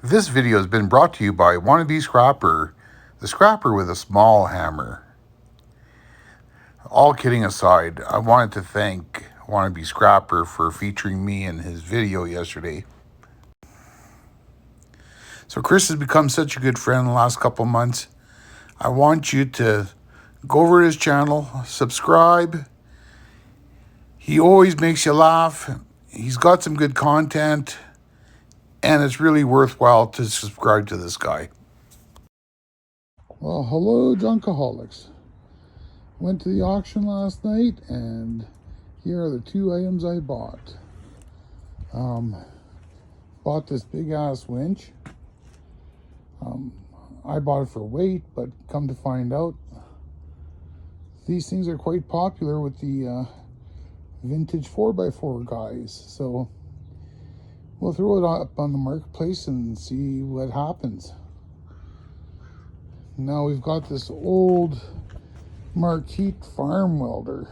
This video has been brought to you by Wannabe Scrapper, the scrapper with a small hammer. All kidding aside, I wanted to thank Wannabe Scrapper for featuring me in his video yesterday. So Chris has become such a good friend in the last couple months. I want you to go over to his channel, subscribe. He always makes you laugh. He's got some good content, and it's really worthwhile to subscribe to this guy. Well, hello, Junkaholics. Went to the auction last night, and here are the two items I bought. Bought this big ass winch. I bought it for weight, but come to find out, these things are quite popular with the vintage 4x4 guys. So we'll throw it up on the marketplace and see what happens. Now we've got this old Marquette farm welder,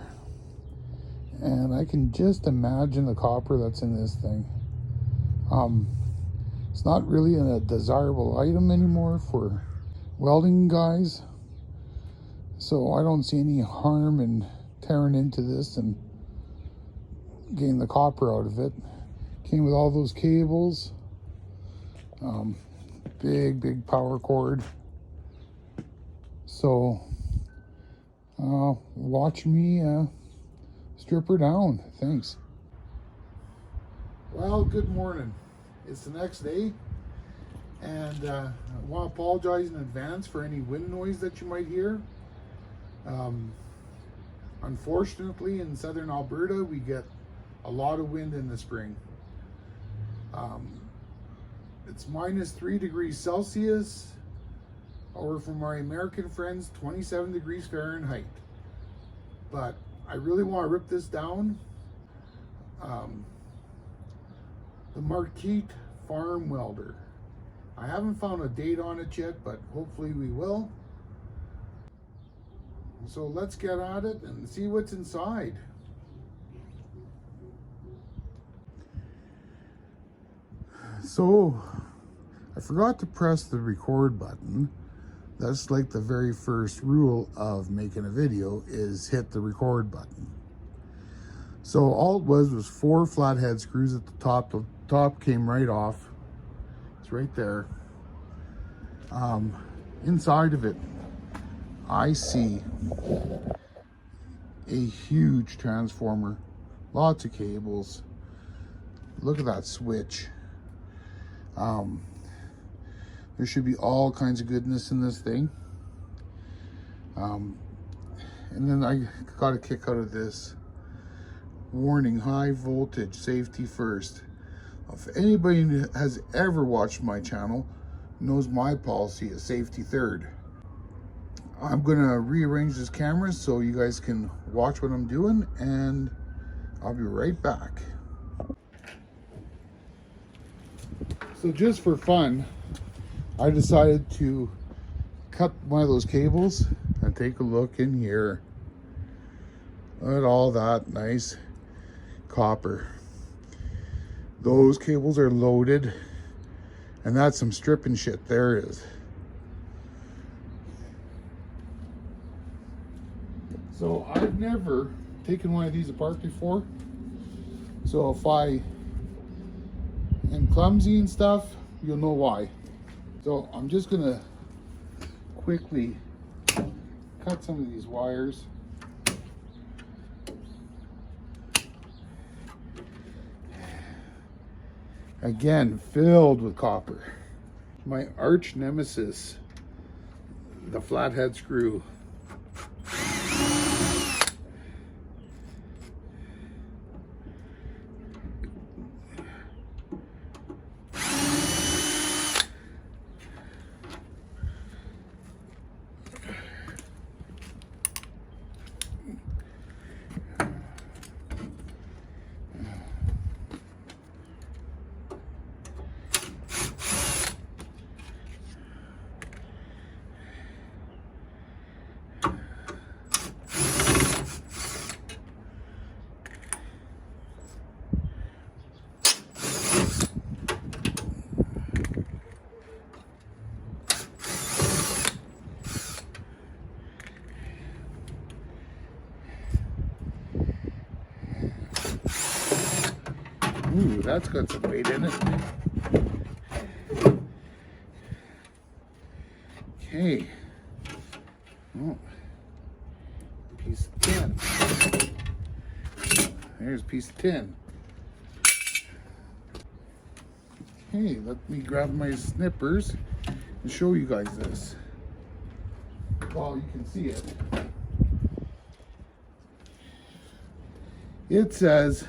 and I can just imagine the copper that's in this thing. It's not really a desirable item anymore for welding guys, so I don't see any harm in tearing into this and getting the copper out of it. Came with all those cables, big power cord. So watch me strip her down. Thanks. Well, good morning. It's the next day, and I want to apologize in advance for any wind noise that you might hear. Unfortunately, in southern Alberta, we get a lot of wind in the spring. It's -3 degrees Celsius, or for my American friends, 27 degrees Fahrenheit. But I really want to rip this down. The Marquette farm welder. I haven't found a date on it yet, but hopefully we will. So let's get at it and see what's inside. So I forgot to press the record button. That's like the very first rule of making a video, is hit the record button. So all it was 4 flathead screws at the top. The top came right off. It's right there. Inside of it, I see a huge transformer, lots of cables. Look at that switch. There should be all kinds of goodness in this thing. And then I got a kick out of this. Warning, high voltage, safety first. If anybody has ever watched my channel, knows my policy is safety third. I'm gonna rearrange this camera so you guys can watch what I'm doing, and I'll be right back. So just for fun, I decided to cut one of those cables and take a look in here. Look at all that nice copper. Those cables are loaded, and that's some stripping shit there is. So I've never taken one of these apart before, so if I am clumsy and stuff, you'll know why. So I'm just gonna quickly cut some of these wires. Again, filled with copper. My arch nemesis, the flathead screw. that's got some weight in it. Okay. Oh, piece of tin. There's a piece of tin. Okay, let me grab my snippers and show you guys this. Well, you can see it. It says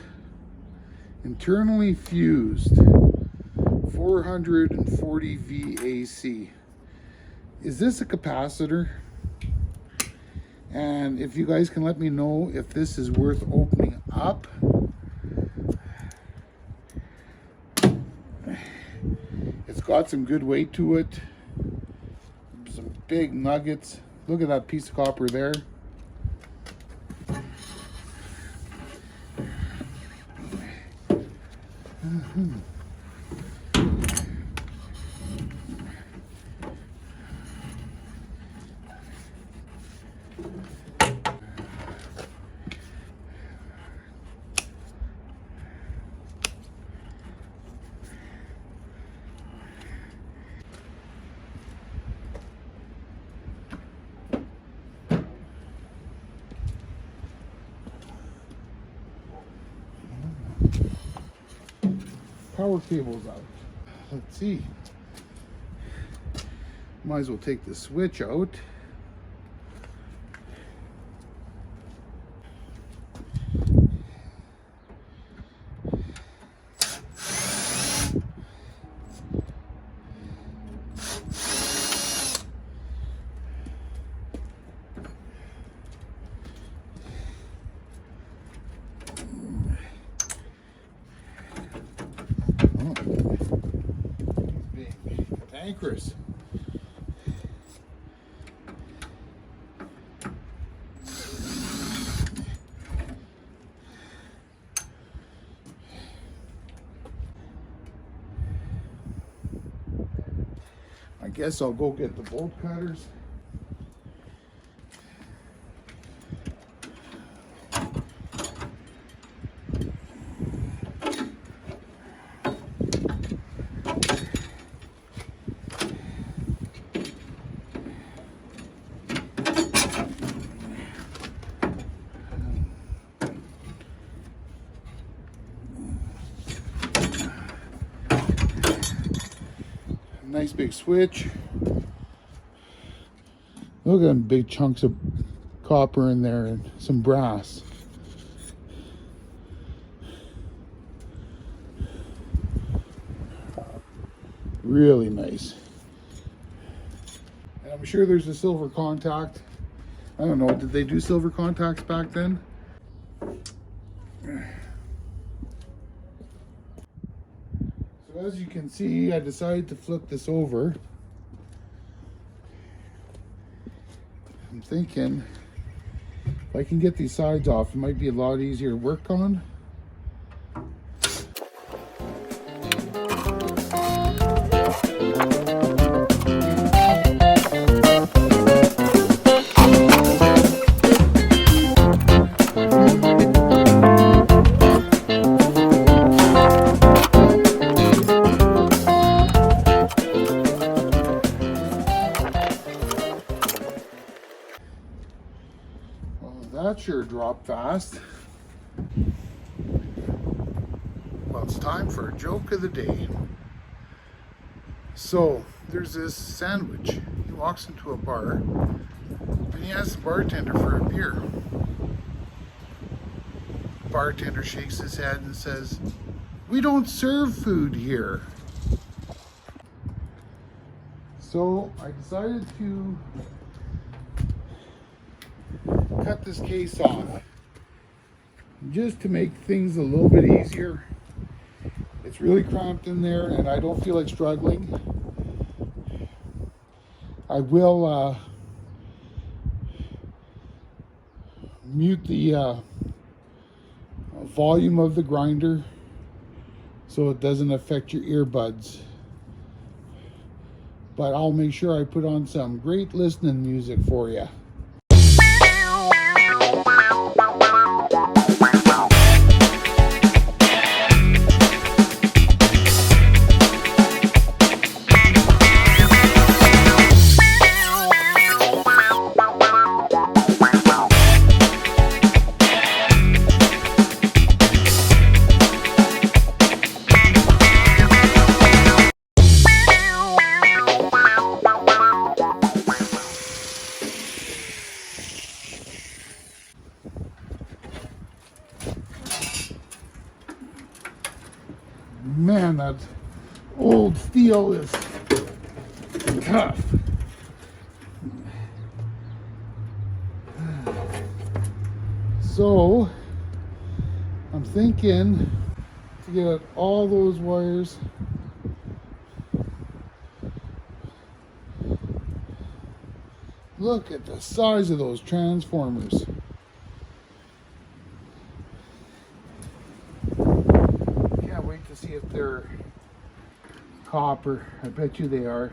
internally fused 440 VAC. Is this a capacitor? And if you guys can let me know if this is worth opening up. It's got some good weight to it. Some big nuggets. Look at that piece of copper there. Power cable's out. Let's see. Might as well take the switch out. Anchors. I guess I'll go get the bolt cutters. Nice big switch. Look at them big chunks of copper in there and some brass. Really nice. And I'm sure there's a silver contact. I don't know, did they do silver contacts back then? As you can see, I decided to flip this over. I'm thinking if I can get these sides off, it might be a lot easier to work on. That sure dropped fast. Well, it's time for a joke of the day. So, there's this sandwich. He walks into a bar and he asks the bartender for a beer. The bartender shakes his head and says, "We don't serve food here." So, I decided to cut this case off just to make things a little bit easier. It's really cramped in there and I don't feel like struggling. I will mute the volume of the grinder so it doesn't affect your earbuds, but I'll make sure I put on some great listening music for you. steel is tough. So I'm thinking to get all those wires Look at the size of those transformers. Can't wait to see if they're copper. I bet you they are.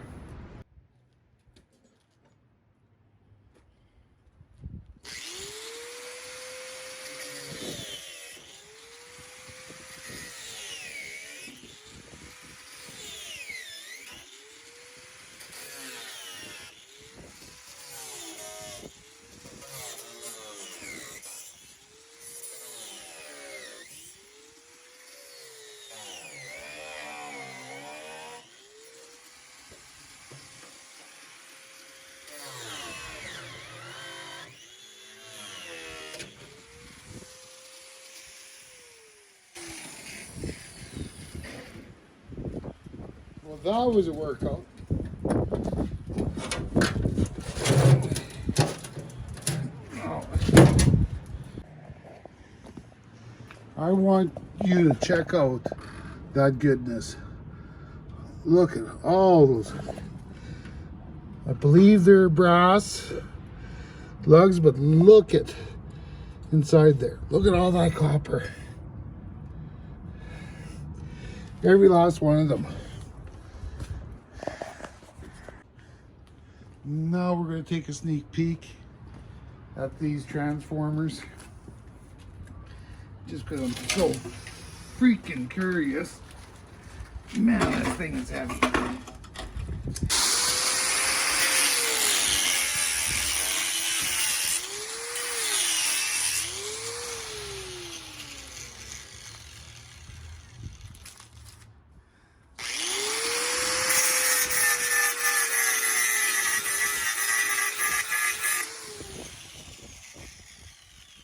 Well, that was a workout. I want you to check out that goodness. Look at all those. I believe they're brass lugs, but look at inside there. Look at all that copper. Every last one of them. Now we're going to take a sneak peek at these transformers. Just because I'm so freaking curious. Man, this thing is heavy.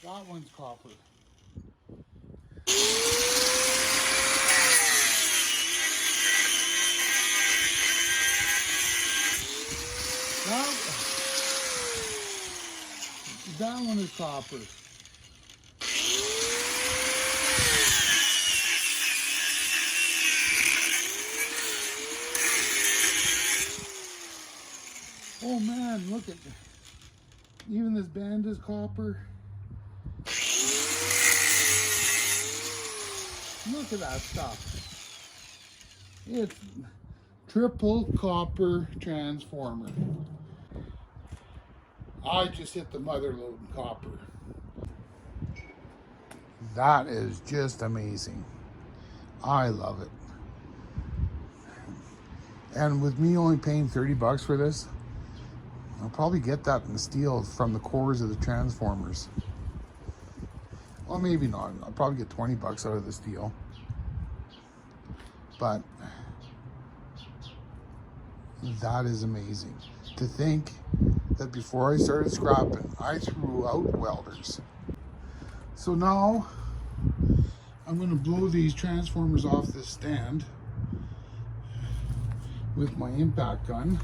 That one's copper. That one is copper. Oh man, look at even this band is copper. Look at that stuff. It's triple copper transformer. I just hit the mother load in copper. That is just amazing. I love it. And with me only paying 30 bucks for this, I'll probably get that in the steel from the cores of the transformers. Well, maybe not. I'll probably get 20 bucks out of the steel. But that is amazing. To think that before I started scrapping, I threw out welders. So now I'm going to blow these transformers off this stand with my impact gun.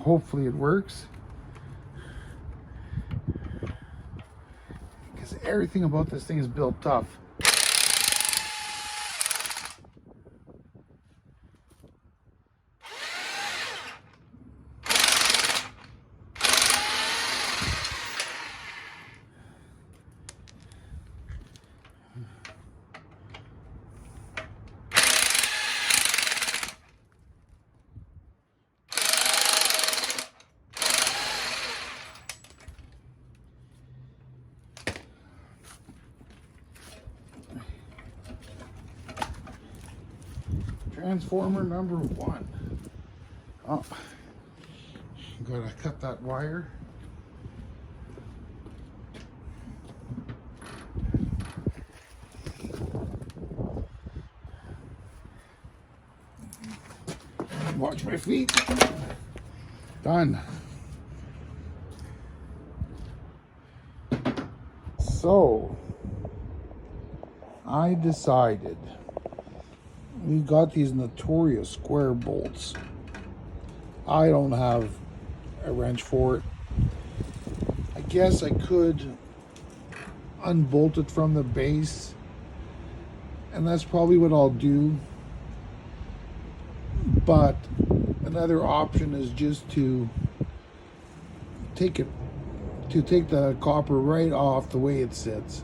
Hopefully it works. Because everything about this thing is built tough. Transformer number 1. Oh, gotta cut that wire. Watch my feet. Done. So, I decided We got these notorious square bolts. I don't have a wrench for it. I guess I could unbolt it from the base, and that's probably what I'll do. But another option is just to take the copper right off the way it sits.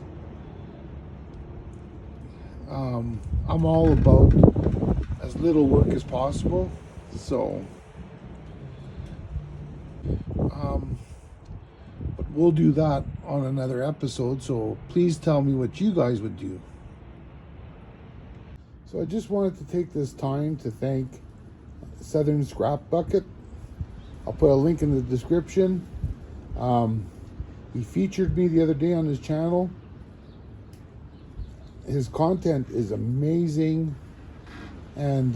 I'm all about as little work as possible, so but we'll do that on another episode. So please tell me what you guys would do. So I just wanted to take this time to thank Southern Scrap Bucket. I'll put a link in the description. He featured me the other day on his channel. His content is amazing, and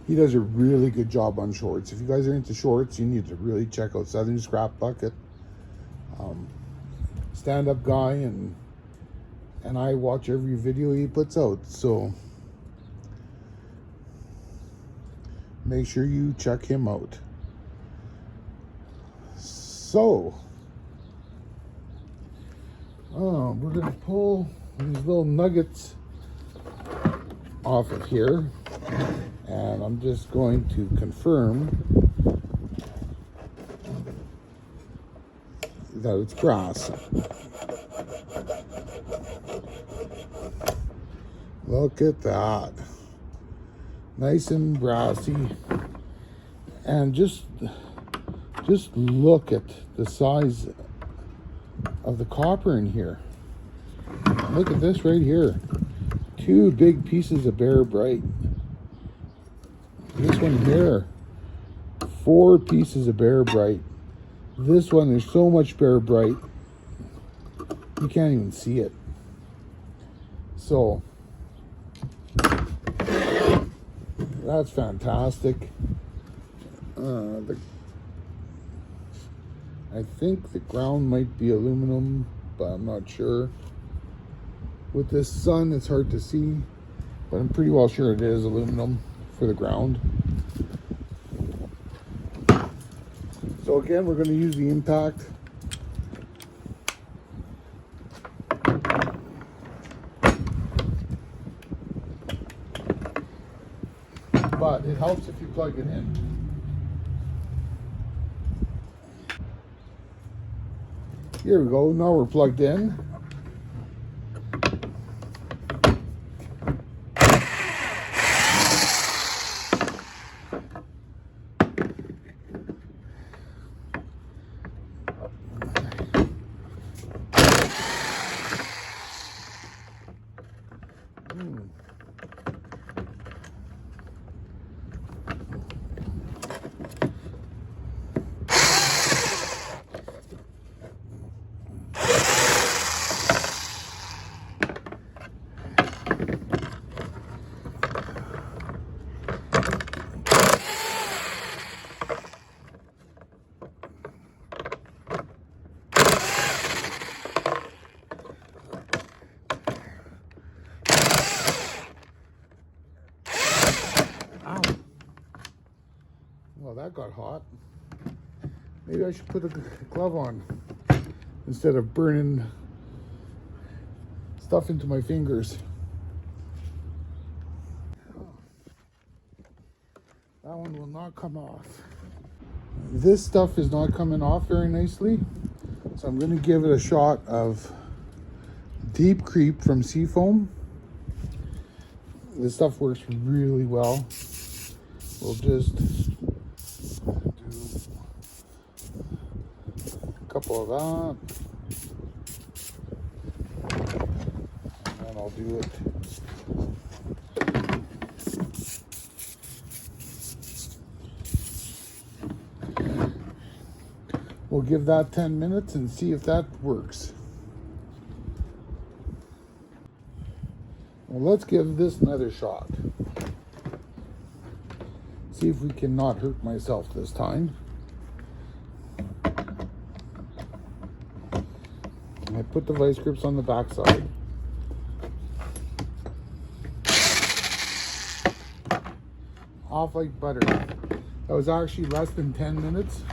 he does a really good job on shorts. If you guys are into shorts, you need to really check out Southern Scrap Bucket. Stand-up guy, and I watch every video he puts out, so make sure you check him out. So we're going to pull these little nuggets off of here, and I'm just going to confirm that it's brass. Look at that. Nice and brassy. And just look at the size of the copper in here. Look at this right here. 2 big pieces of bare bright. This one here, 4 pieces of bare bright. This one, there's so much bare bright, you can't even see it. So that's fantastic. I think the ground might be aluminum, but I'm not sure. With this sun, it's hard to see, but I'm pretty well sure it is aluminum for the ground. So again, we're going to use the impact. But it helps if you plug it in. Here we go, now we're plugged in. Well, that got hot. Maybe I should put a glove on instead of burning stuff into my fingers. That one will not come off. This stuff is not coming off very nicely, so I'm going to give it a shot of Deep Creep from Seafoam. This stuff works really well. We'll just couple of that, and then I'll do it. We'll give that 10 minutes and see if that works. Well, let's give this another shot. See if we can not hurt myself this time. I put the vice grips on the back side. off like butter. That was actually less than 10 minutes.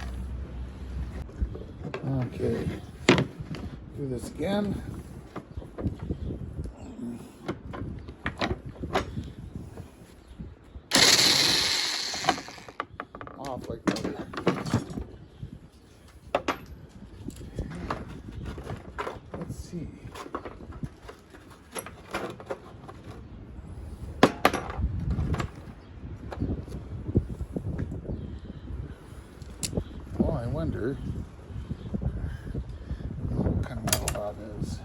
Okay, do this again. Off like butter. Let's see. Oh, I wonder what kind of metal that is.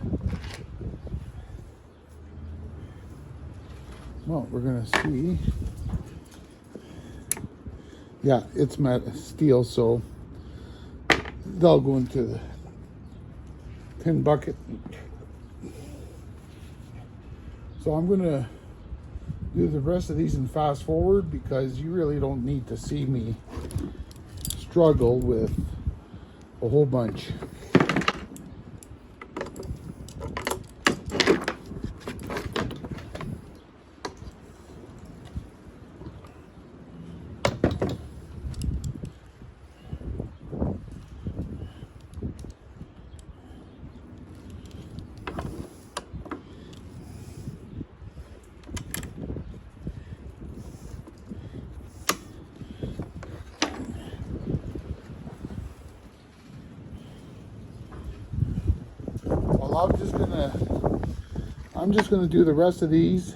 Well, we're gonna see. Yeah, it's steel, so they'll go into the tin bucket. So I'm gonna do the rest of these in fast forward because you really don't need to see me struggle with a whole bunch. I'm just gonna do the rest of these.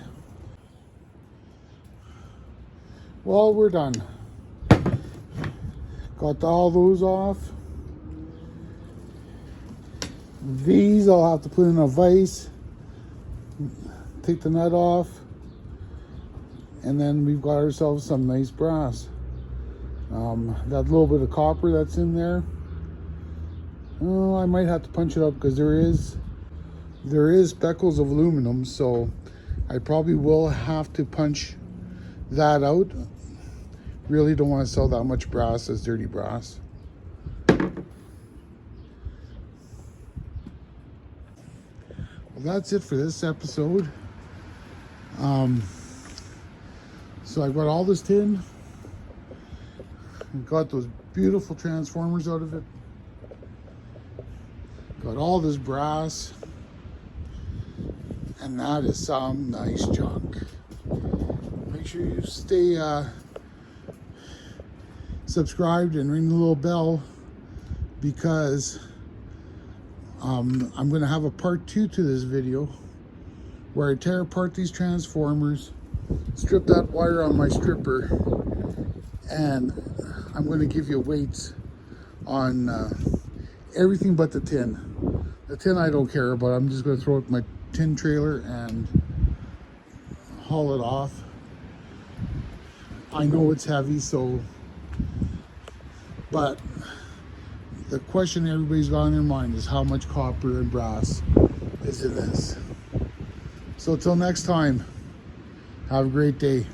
Well, we're done. Got all those off. These I'll have to put in a vise, take the nut off, and then we've got ourselves some nice brass. That little bit of copper that's in there, oh, I might have to punch it up because there is speckles of aluminum, so I probably will have to punch that out. Really don't want to sell that much brass as dirty brass. Well, that's it for this episode. So I got all this tin, got those beautiful transformers out of it, got all this brass, and that is some nice junk. Make sure you stay subscribed and ring the little bell because I'm going to have a part 2 to this video where I tear apart these transformers, strip that wire on my stripper, and I'm going to give you weights on everything but the tin. The tin I don't care about. I'm just going to throw it in my tin trailer and haul it off. I know it's heavy, but the question everybody's got in their mind is how much copper and brass is in this. So till next time, have a great day.